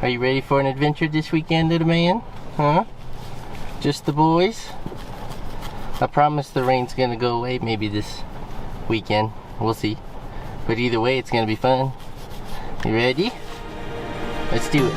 Are you ready for an adventure this weekend, little man? Huh? Just the boys? I promise the rain's gonna go away maybe this weekend. We'll see. But either way, it's gonna be fun. You ready? Let's do it.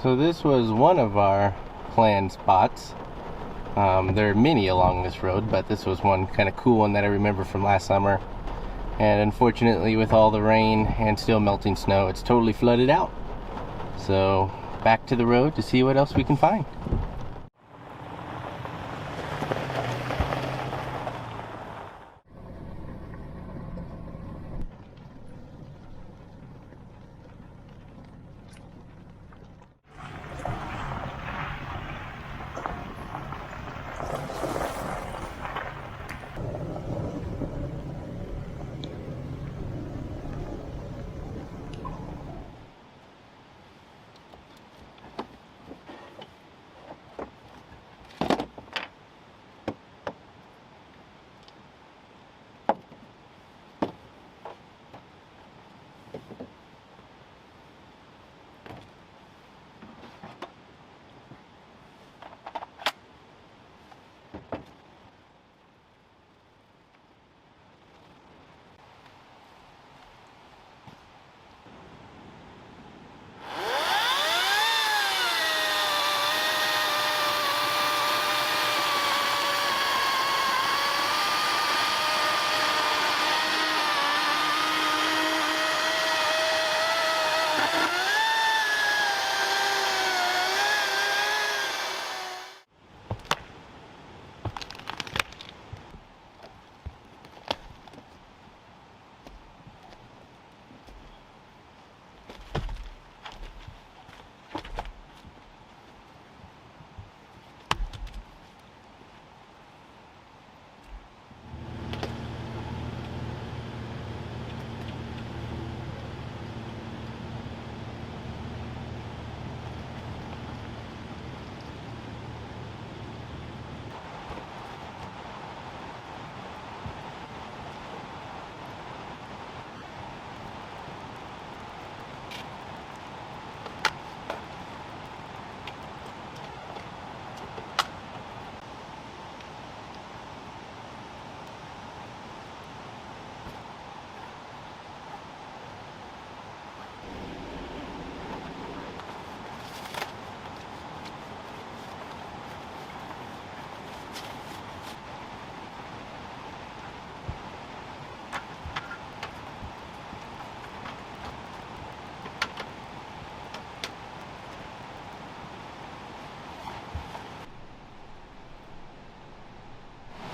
So this was one of our planned spots. There are many along this road, but this was one kind of cool one that I remember from last summer. And unfortunately, with all the rain and still melting snow, it's totally flooded out. So back to the road to see what else we can find.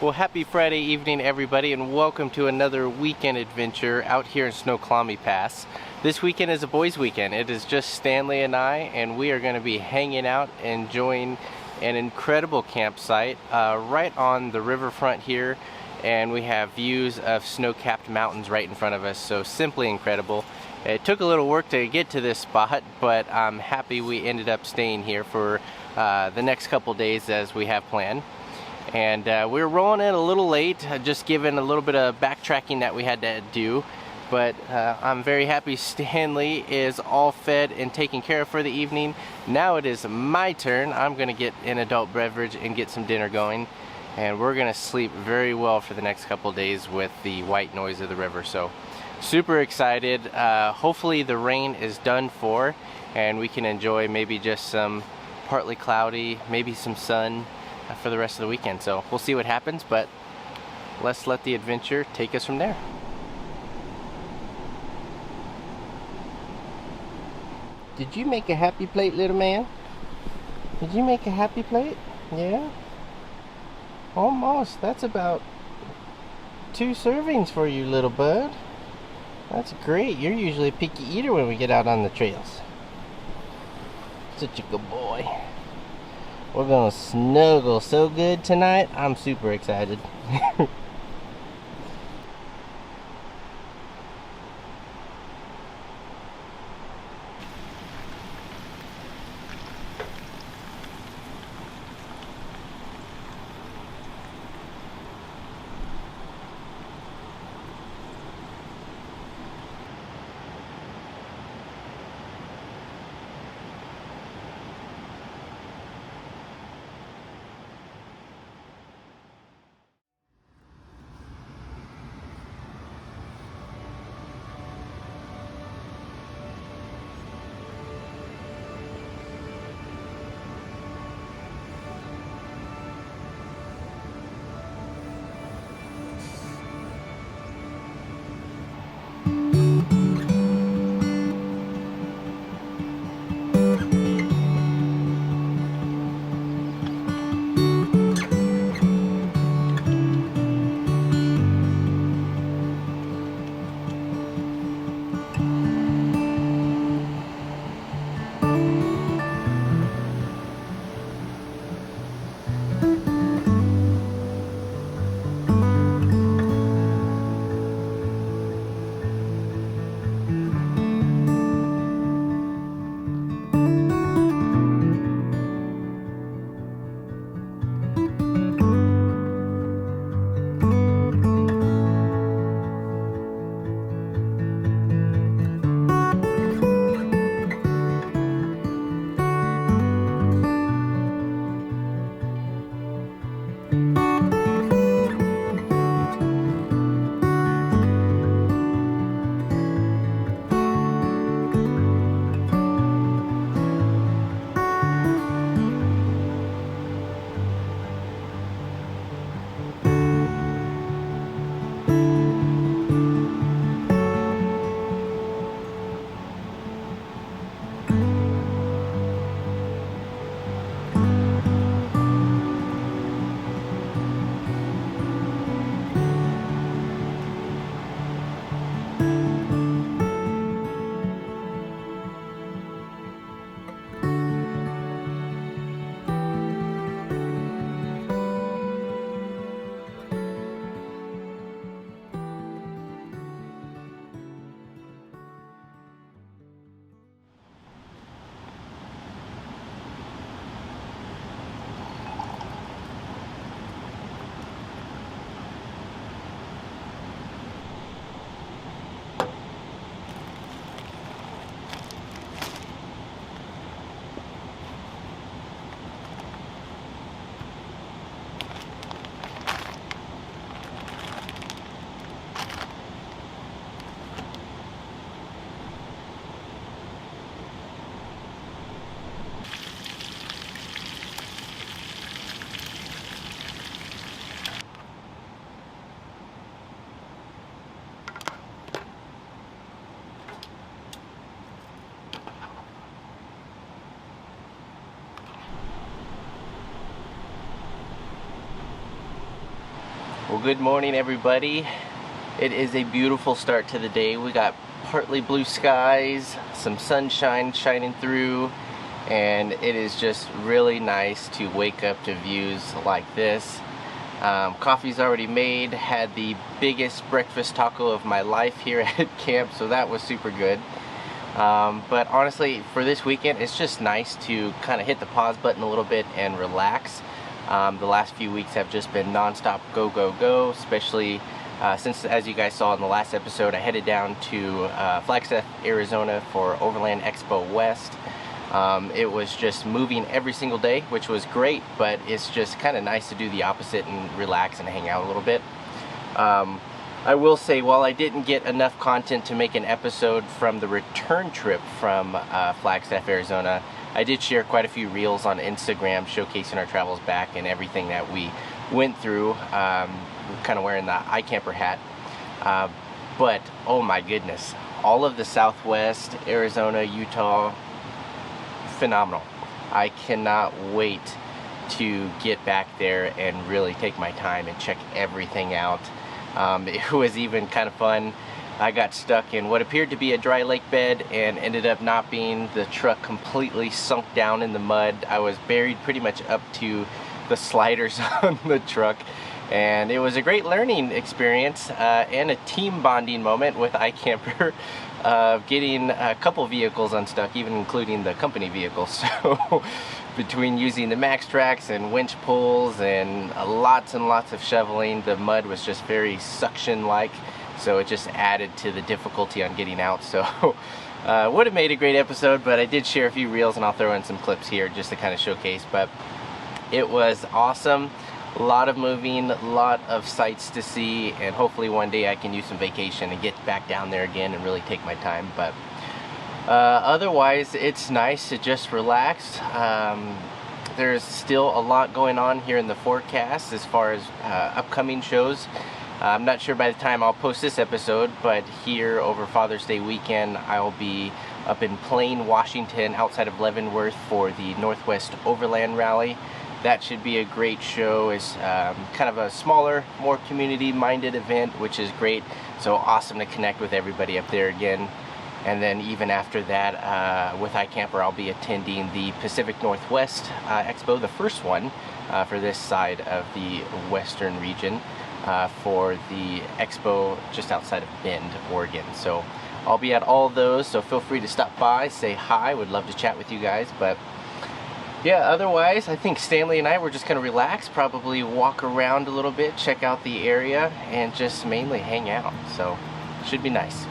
Well, happy Friday evening, everybody, and welcome to another weekend adventure out here in Snoqualmie Pass. This weekend is a boys' weekend. It is just Stanley and I, and we are going to be hanging out, enjoying an incredible campsite right on the riverfront here, and we have views of snow-capped mountains right in front of us, so simply incredible. It took a little work to get to this spot, but I'm happy we ended up staying here for the next couple days as we have planned. And we're rolling in a little late, just given a little bit of backtracking that we had to do. But I'm very happy Stanley is all fed and taken care of for the evening. Now it is my turn. I'm going to get an adult beverage and get some dinner going. And we're going to sleep very well for the next couple days with the white noise of the river. So super excited. Hopefully the rain is done for and we can enjoy maybe just some partly cloudy, maybe some sun for the rest of the weekend. So we'll see what happens, but let's let the adventure take us from there. Did you make a happy plate, little man? Did you make a happy plate? Yeah? Almost. That's about 2 servings for you, little bud. That's great. You're usually a picky eater when we get out on the trails. Such a good boy. We're gonna snuggle so good tonight. I'm super excited. good morning, everybody. It is a beautiful start to the day. We got partly blue skies, some sunshine shining through, and it is just really nice to wake up to views like this. Coffee's already made. Had the biggest breakfast taco of my life here at camp, so that was super good. But honestly, for this weekend, it's just nice to kind of hit the pause button a little bit and relax. The last few weeks have just been non-stop go, go, go, especially since, as you guys saw in the last episode, I headed down to Flagstaff, Arizona for Overland Expo West. It was just moving every single day, which was great, but it's just kind of nice to do the opposite and relax and hang out a little bit. I will say, while I didn't get enough content to make an episode from the return trip from Flagstaff, Arizona, I did share quite a few reels on Instagram showcasing our travels back and everything that we went through, kind of wearing the iCamper hat. But oh my goodness, all of the Southwest, Arizona, Utah, phenomenal. I cannot wait to get back there and really take my time and check everything out. It was even kind of fun. I got stuck in what appeared to be a dry lake bed and ended up not being. The truck completely sunk down in the mud. I was buried pretty much up to the sliders on the truck, and it was a great learning experience and a team bonding moment with iCamper, getting a couple vehicles unstuck, even including the company vehicle. So between using the max tracks and winch pulls and lots of shoveling, the mud was just very suction like, so it just added to the difficulty on getting out. So would have made a great episode, but I did share a few reels, and I'll throw in some clips here just to kind of showcase. But it was awesome. A lot of moving, a lot of sights to see, and hopefully one day I can use some vacation and get back down there again and really take my time. But otherwise, it's nice to just relax. There's still a lot going on here in the forecast as far as upcoming shows. I'm not sure by the time I'll post this episode, but here over Father's Day weekend, I'll be up in Plain, Washington, outside of Leavenworth for the Northwest Overland Rally. That should be a great show. It's kind of a smaller, more community-minded event, which is great. So awesome to connect with everybody up there again. And then even after that, with iCamper, I'll be attending the Pacific Northwest Expo, the first one for this side of the western region, for the Expo just outside of Bend, Oregon. So I'll be at all those, so feel free to stop by, say hi. Would love to chat with you guys. But yeah, otherwise, I think Stanley and I were just going to relax, probably walk around a little bit, check out the area, and just mainly hang out. So should be nice.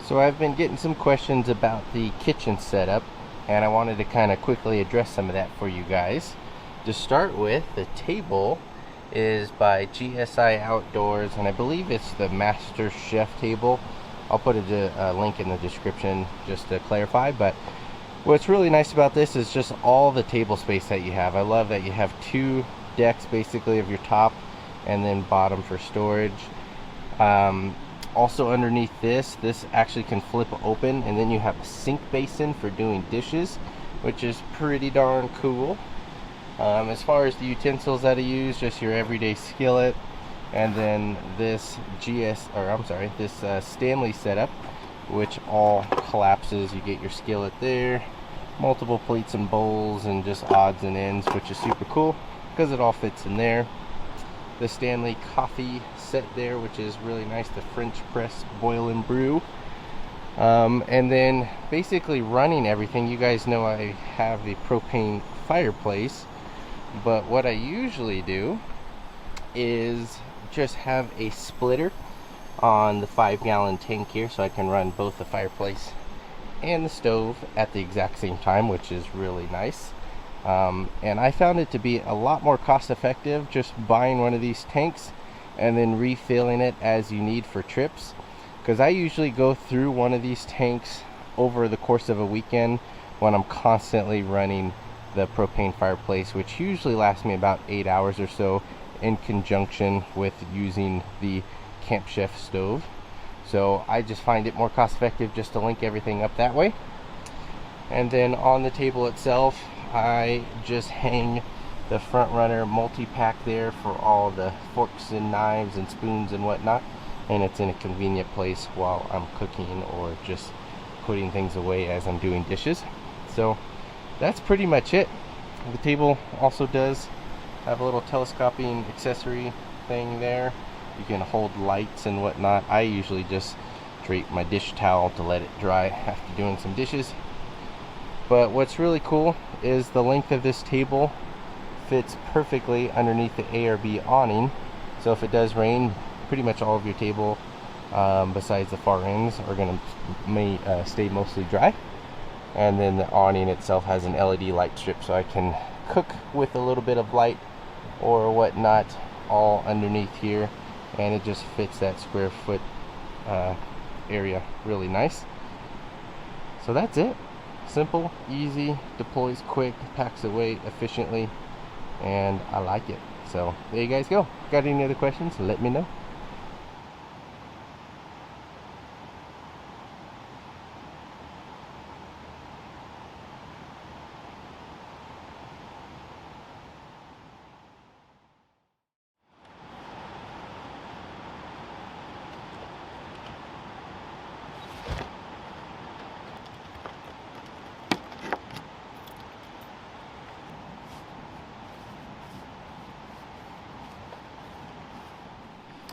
So I've been getting some questions about the kitchen setup, and I wanted to kind of quickly address some of that for you guys. To start with, the table is by GSI Outdoors, and I believe it's the Master Chef table. I'll put a link in the description just to clarify, but What's really nice about this is just all the table space that you have. I love that you have 2 decks basically of your top and then bottom for storage. Also underneath this actually can flip open, and then you have a sink basin for doing dishes, which is pretty darn cool. As far as the utensils that I use, just your everyday skillet, and then this Stanley setup, which all collapses. You get your skillet there, multiple plates and bowls, and just odds and ends, which is super cool because it all fits in there. The Stanley coffee set there, which is really nice, the French press boil and brew. And then basically running everything, you guys know I have the propane fireplace, but what I usually do is just have a splitter on the 5-gallon tank here, so I can run both the fireplace and the stove at the exact same time, which is really nice. And I found it to be a lot more cost effective just buying one of these tanks and then refilling it as you need for trips, because I usually go through one of these tanks over the course of a weekend when I'm constantly running the propane fireplace, which usually lasts me about 8 hours or so, in conjunction with using the Camp Chef stove. So I just find it more cost effective just to link everything up that way. And then on the table itself, I just hang the Front Runner multi-pack there for all the forks and knives and spoons and whatnot, and it's in a convenient place while I'm cooking or just putting things away as I'm doing dishes. So that's pretty much it. The table also does have a little telescoping accessory thing there. You can hold lights and whatnot. I usually just drape my dish towel to let it dry after doing some dishes. But what's really cool is the length of this table fits perfectly underneath the ARB awning. So if it does rain, pretty much all of your table, besides the far ends, are going to stay mostly dry. And then the awning itself has an LED light strip, so I can cook with a little bit of light or whatnot all underneath here, and it just fits that square foot area really nice. So that's it. Simple, easy, deploys quick, packs away efficiently, and I like it. So there you guys go. Got any other questions? Let me know.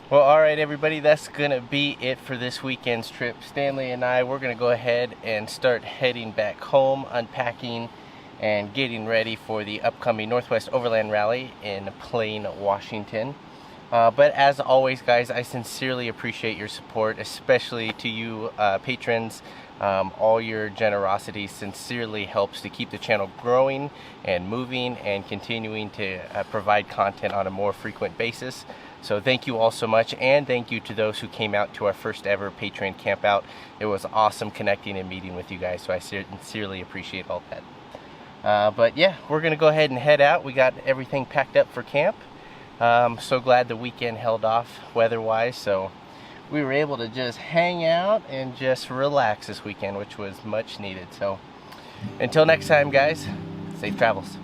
Well, alright everybody, that's gonna be it for this weekend's trip. Stanley and I, we're gonna go ahead and start heading back home, unpacking and getting ready for the upcoming Northwest Overland Rally in Plain, Washington. But as always guys, I sincerely appreciate your support, especially to you patrons. All your generosity sincerely helps to keep the channel growing and moving and continuing to provide content on a more frequent basis. So thank you all so much, and thank you to those who came out to our first ever Patreon camp out. It was awesome connecting and meeting with you guys, so I sincerely appreciate all that. But yeah, we're gonna go ahead and head out. We got everything packed up for camp. So glad the weekend held off weather-wise, so we were able to just hang out and just relax this weekend, which was much needed. So until next time guys, safe travels.